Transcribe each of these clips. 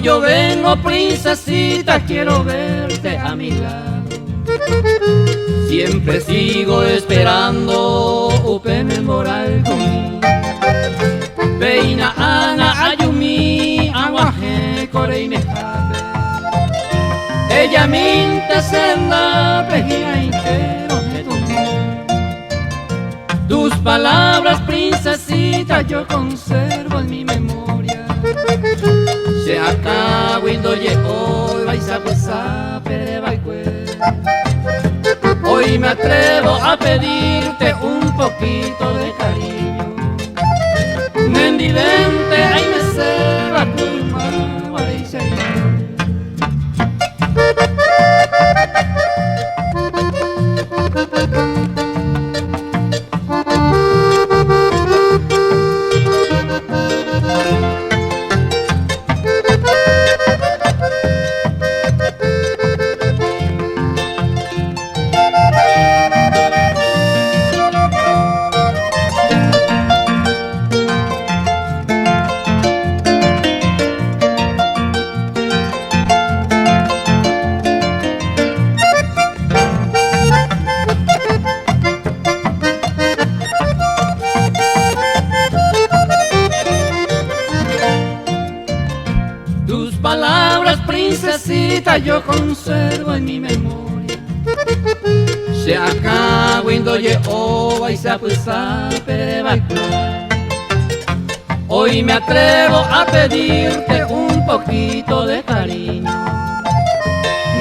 yo vengo, princesita, quiero verte a mi lado. Siempre sigo esperando upene moral conmigo. Peina ana ayumi, aguaje corei jabe. Ella minte senda, pejina y quiero que tú. Tus palabras, princesita, yo conservo en mi memoria. Se acabó y doye hoy, vais a pesar, pero hoy me atrevo a pedirte un poquito de cariño. Mendimente, ay me ceba tu mano, ay se palabras, princesita, yo conservo en mi memoria. Se acabó y doye ova y se apuesa hoy me atrevo a pedirte un poquito de cariño.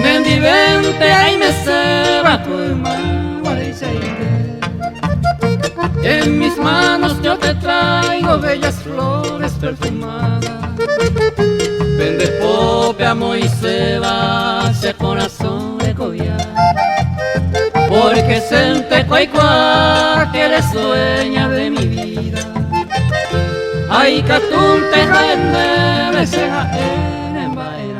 Mendivente, ay me ceba en mis manos yo te traigo bellas flores perfumadas. Vende pope, amo y ceba, ese corazón de collar. Porque sente cuaycua, que eres dueña de mi vida. Ay, catún te rende, beseja en baile.